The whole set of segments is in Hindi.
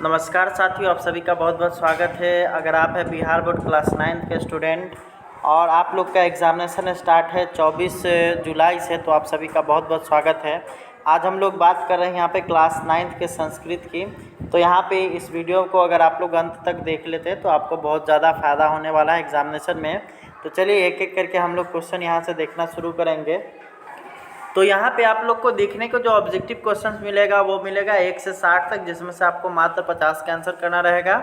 नमस्कार साथियों, आप सभी का बहुत बहुत स्वागत है। अगर आप है बिहार बोर्ड क्लास 9 के स्टूडेंट और आप लोग का एग्ज़ामिनेशन स्टार्ट है 24 जुलाई से, तो आप सभी का बहुत बहुत स्वागत है। आज हम लोग बात कर रहे हैं यहाँ पे क्लास 9 के संस्कृत की। तो यहाँ पे इस वीडियो को अगर आप लोग अंत तक देख लेते हैं तो आपको बहुत ज़्यादा फ़ायदा होने वाला है एग्ज़ामिनेशन में। तो चलिए एक एक करके हम लोग क्वेश्चन यहाँ से देखना शुरू करेंगे। तो यहाँ पे आप लोग को देखने को जो ऑब्जेक्टिव क्वेश्चंस मिलेगा वो मिलेगा 1 से 60 तक, जिसमें से आपको मात्र 50 का आंसर करना रहेगा।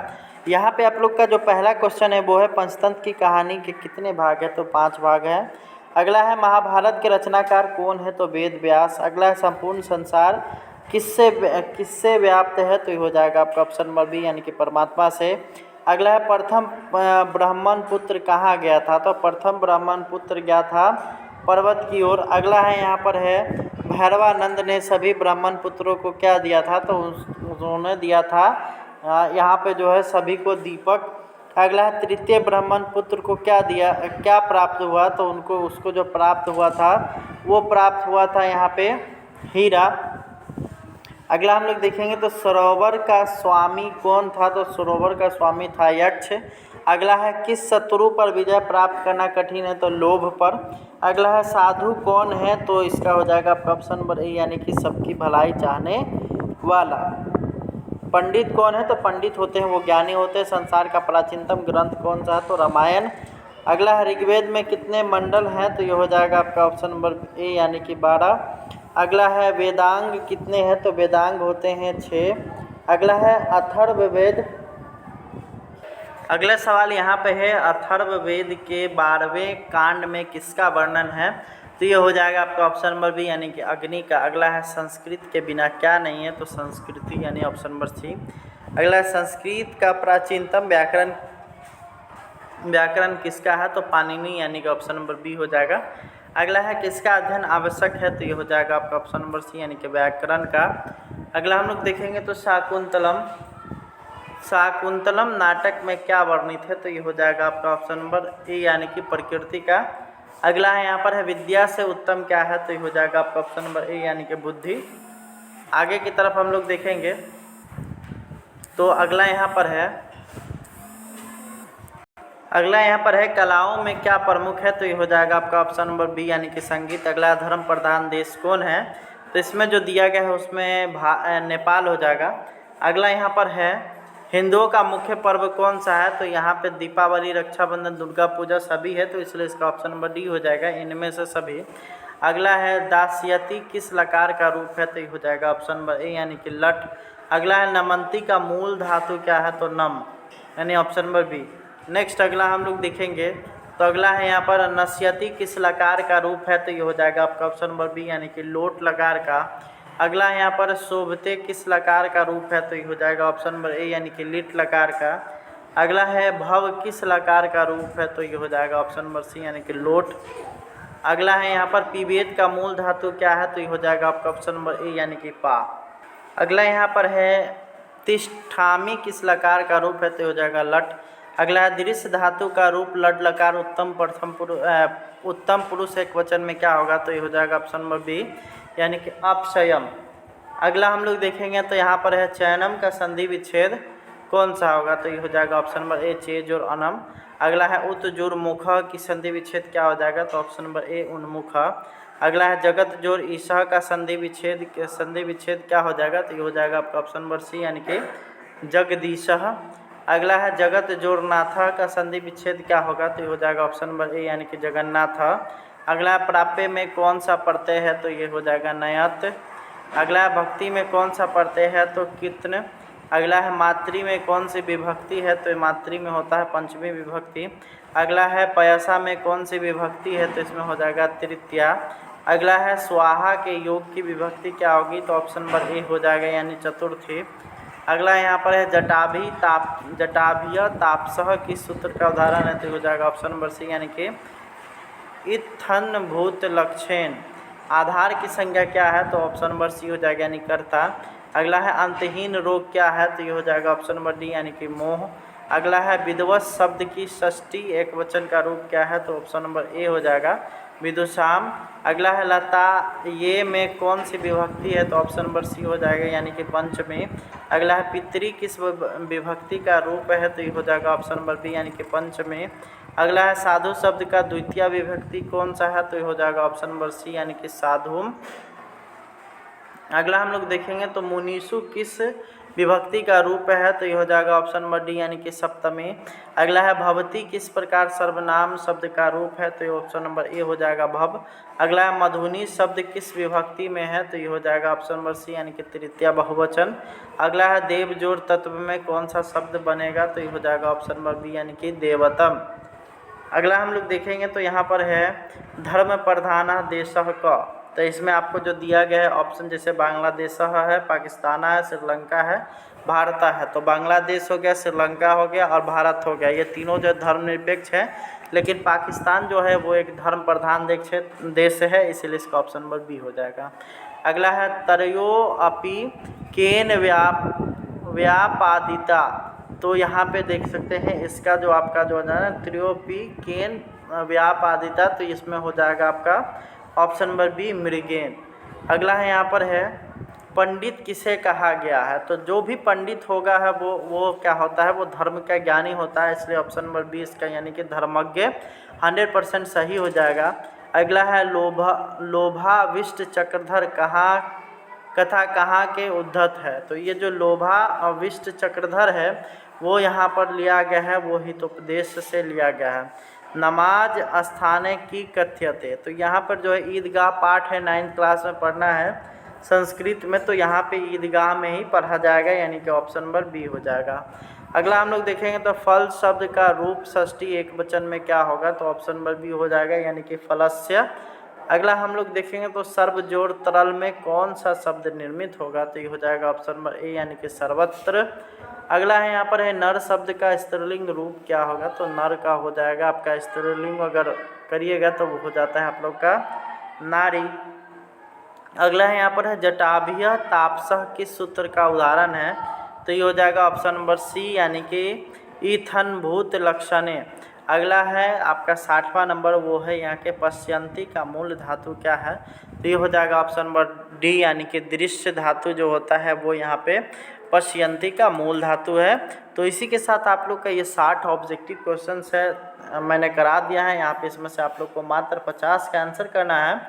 यहाँ पे आप लोग का जो पहला क्वेश्चन है वो है पंचतंत्र की कहानी के कितने भाग है, तो 5 भाग है। अगला है महाभारत के रचनाकार कौन है, तो वेद व्यास। अगला है संपूर्ण संसार किससे व्याप्त है, तो ये हो जाएगा आपका ऑप्शन नंबर बी यानी कि परमात्मा से। अगला है प्रथम ब्राह्मण पुत्र कहाँ गया था, तो प्रथम ब्राह्मण पुत्र गया था पर्वत की ओर। अगला है यहाँ पर है भैरवानंद ने सभी ब्राह्मण पुत्रों को क्या दिया था, तो उन्होंने दिया था यहाँ पे जो है सभी को दीपक। अगला है तृतीय ब्राह्मण पुत्र को क्या प्राप्त हुआ, तो उसको जो प्राप्त हुआ था वो प्राप्त हुआ था यहाँ पे हीरा। अगला हम लोग देखेंगे तो सरोवर का स्वामी कौन था, तो सरोवर का स्वामी था यक्ष। अगला है किस शत्रु पर विजय प्राप्त करना कठिन है, तो लोभ पर। अगला है साधु कौन है, तो इसका हो जाएगा आपका ऑप्शन नंबर ए यानी कि सबकी भलाई चाहने वाला। पंडित कौन है, तो पंडित होते हैं वो ज्ञानी होते हैं। संसार का प्राचीनतम ग्रंथ कौन सा है, तो रामायण। अगला है ऋग्वेद में कितने मंडल हैं, तो ये हो जाएगा आपका ऑप्शन नंबर ए यानी कि 12। अगला है वेदांग कितने हैं, तो वेदांग होते हैं 6। अगला है अथर्ववेद। अगला सवाल यहाँ पे है अथर्ववेद के 12वें कांड में किसका वर्णन है, तो ये हो जाएगा आपका ऑप्शन नंबर बी यानी कि अग्नि का। अगला है संस्कृत के बिना क्या नहीं है, तो संस्कृति यानी ऑप्शन नंबर सी। अगला है संस्कृत का प्राचीनतम व्याकरण किसका है, तो पाणिनि यानी कि ऑप्शन नंबर बी हो जाएगा। अगला है किसका अध्ययन आवश्यक है, तो ये हो जाएगा आपका ऑप्शन नंबर सी यानी कि व्याकरण का। अगला हम लोग देखेंगे तो शाकुंतलम नाटक में क्या वर्णित है, तो ये हो जाएगा आपका ऑप्शन नंबर ए यानी कि प्रकृति का। अगला है यहाँ पर है विद्या से उत्तम क्या है, तो ये हो जाएगा आपका ऑप्शन नंबर ए यानी कि बुद्धि। आगे की तरफ हम लोग देखेंगे तो अगला यहाँ पर है कलाओं में क्या प्रमुख है, तो ये हो जाएगा आपका ऑप्शन नंबर बी यानी कि संगीत। अगला धर्म प्रधान देश कौन है, तो इसमें जो दिया गया है उसमें नेपाल हो जाएगा। अगला यहाँ पर है हिंदुओं का मुख्य पर्व कौन सा है, तो यहाँ पे दीपावली, रक्षाबंधन, दुर्गा पूजा सभी है, तो इसलिए इसका ऑप्शन नंबर डी हो जाएगा इनमें से सभी। अगला है दास्यति किस लकार का रूप है, तो ये हो जाएगा ऑप्शन नंबर ए यानी कि लट। अगला है नमंती का मूल धातु क्या है, तो नम यानी ऑप्शन नंबर बी। नेक्स्ट अगला हम लोग देखेंगे तो अगला है यहाँ पर नश्यति किस लकार का रूप है, तो ये हो जाएगा आपका ऑप्शन नंबर बी यानी कि लोट लकार का। अगला है यहाँ पर शोभते किस लकार का रूप है, तो ये हो जाएगा ऑप्शन नंबर ए यानी कि लिट लकार का। अगला है भव किस लकार का रूप है, तो ये हो जाएगा ऑप्शन नंबर सी यानी कि लोट। अगला है यहाँ पर पिबेद का मूल धातु क्या है, तो ये हो जाएगा आपका ऑप्शन नंबर ए यानी कि पा। अगला यहाँ पर है तिष्ठामी किस लकार का रूप है, तो ये हो जाएगा लट। अगला है दृश्य धातु का रूप लड लकार उत्तम पुरुष एक वचन में क्या होगा, तो ये हो जाएगा ऑप्शन नंबर बी यानी कि अपशयम। अगला हम लोग देखेंगे तो यहाँ पर है चयनम का संधि विच्छेद कौन सा होगा, तो ये हो जाएगा ऑप्शन नंबर ए चेज और अनम। अगला है उत्जुर्मुख की संधि विच्छेद क्या हो जाएगा, तो ऑप्शन नंबर ए उन्मुख। अगला है जगत जोर ईशा का संधि विच्छेद क्या हो जाएगा, तो ये हो जाएगा आपका ऑप्शन नंबर सी यानी कि जगदीशः। अगला है जगत जोरनाथ का संधि विच्छेद क्या होगा, तो ये हो जाएगा ऑप्शन नंबर ए यानी कि जगन्नाथ। अगला है प्राप्य में कौन सा प्रत्यय है, तो ये हो जाएगा नयत। अगला है भक्ति में कौन सा प्रत्यय है, तो कितन। अगला है मातृ में कौन सी विभक्ति है, तो मातृ में होता है पंचमी विभक्ति। अगला है पयसा में कौन सी विभक्ति है, तो इसमें हो जाएगा तृतीया। अगला है स्वाहा के योग की विभक्ति क्या होगी, तो ऑप्शन नंबर ए हो जाएगा यानी चतुर्थी। अगला यहाँ पर है जटाभीय तापसह किस सूत्र का उदाहरण है, तो हो जाएगा ऑप्शन नंबर सी यानी कि इत्थन भूत लक्षण। आधार की संज्ञा क्या है, तो ऑप्शन नंबर सी हो जाएगा यानी कर्ता। अगला है अंतहीन रोग क्या है, तो ये हो जाएगा ऑप्शन नंबर डी यानी कि मोह। अगला है विधवत शब्द की षष्ठी एक वचन का रूप क्या है, तो ऑप्शन नंबर ए हो जाएगा विदुषाम। अगला है लता, ये में कौन सी विभक्ति है, तो ऑप्शन नंबर सी हो जाएगा यानी कि पंचमी। अगला है पितरी, किस विभक्ति का रूप है, तो ये हो जाएगा ऑप्शन नंबर बी यानी कि पंचमी। अगला है साधु शब्द का द्वितीय विभक्ति कौन सा है, तो ये हो जाएगा ऑप्शन नंबर सी यानी कि साधुम। अगला हम लोग देखेंगे तो मुनीषु किस विभक्ति का रूप है, तो ये हो जाएगा ऑप्शन नंबर डी यानी कि सप्तमी। अगला है भवती किस प्रकार सर्वनाम शब्द का रूप है, तो ये ऑप्शन नंबर ए हो जाएगा भव। अगला है मधुनी शब्द किस विभक्ति में है, तो ये हो जाएगा ऑप्शन नंबर सी यानी कि तृतीया बहुवचन। अगला है देव जोड़ तत्व में कौन सा शब्द बनेगा, तो ये हो जाएगा ऑप्शन नंबर बी यानी कि देवतम। अगला हम लोग देखेंगे तो यहाँ पर है धर्म प्रधान देशः क, तो इसमें आपको जो दिया गया है ऑप्शन, जैसे बांग्लादेश है, पाकिस्तान है, श्रीलंका है, भारत है, तो बांग्लादेश हो गया, श्रीलंका हो गया और भारत हो गया। ये तीनों जो धर्मनिरपेक्ष है, लेकिन पाकिस्तान जो है वो एक धर्म प्रधान देश है, इसीलिए इसका ऑप्शन नंबर बी हो जाएगा। अगला है तरयो अपि केन व्यापादिता, तो यहाँ पे देख सकते हैं इसका जो आपका जो है ना त्रियोपी केन व्यापादिता, तो इसमें हो जाएगा आपका ऑप्शन नंबर बी मृगेन। अगला है यहाँ पर है पंडित किसे कहा गया है, तो जो भी पंडित होगा है वो क्या होता है, वो धर्म का ज्ञानी होता है, इसलिए ऑप्शन नंबर बी इसका यानी कि धर्मज्ञ 100% सही हो जाएगा। अगला है लोभाविष्ट चक्रधर कथा कहाँ के उद्धत है, तो ये जो लोभाविष्ट चक्रधर है वो यहाँ पर लिया गया है, वो हितोपदेश से लिया गया है। नमाज स्थाने की कथ्यते, तो यहाँ पर जो है ईदगाह पाठ है, 9th क्लास में पढ़ना है संस्कृत में, तो यहाँ पे ईदगाह में ही पढ़ा जाएगा यानी कि ऑप्शन नंबर बी हो जाएगा। अगला हम लोग देखेंगे तो फल शब्द का रूप षष्ठी एक वचन में क्या होगा, तो ऑप्शन नंबर बी हो जाएगा यानी कि फलस्य। अगला हम लोग देखेंगे तो सर्व जोड़ तरल में कौन सा शब्द निर्मित होगा, तो ये हो जाएगा ऑप्शन नंबर ए यानी कि सर्वत्र। अगला है यहाँ पर है नर शब्द का स्त्रीलिंग रूप क्या होगा, तो नर का हो जाएगा आपका स्त्रीलिंग, अगर करिएगा तो वो हो जाता है आप लोग का नारी। अगला है यहाँ पर है जटाभिय तापसः किस सूत्र का उदाहरण है, तो ये हो जाएगा ऑप्शन नंबर सी यानी कि ईथनभूत लक्षणे। अगला है आपका 60वां नंबर, वो है यहाँ के पश्यंती का मूल धातु क्या है, तो ये हो जाएगा ऑप्शन नंबर डी यानी कि दृश्य धातु जो होता है वो यहाँ पे पश्यंती का मूल धातु है। तो इसी के साथ आप लोग का ये 60 ऑब्जेक्टिव क्वेश्चंस है मैंने करा दिया है। यहाँ पे इसमें से आप लोग को मात्र 50 का आंसर करना है,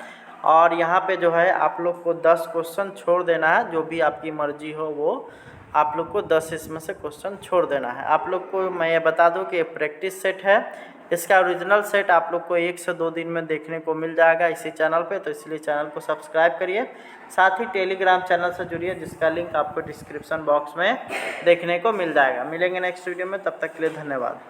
और यहाँ पे जो है आप लोग को 10 क्वेश्चन छोड़ देना है, जो भी आपकी मर्जी हो वो आप लोग को 10 इसमें से क्वेश्चन छोड़ देना है। आप लोग को मैं ये बता दूं कि प्रैक्टिस सेट है, इसका ओरिजिनल सेट आप लोग को 1 से 2 दिन में देखने को मिल जाएगा इसी चैनल पे, तो इसलिए चैनल को सब्सक्राइब करिए, साथ ही टेलीग्राम चैनल से जुड़िए जिसका लिंक आपको डिस्क्रिप्शन बॉक्स में देखने को मिल जाएगा। मिलेंगे नेक्स्ट वीडियो में, तब तक के लिए धन्यवाद।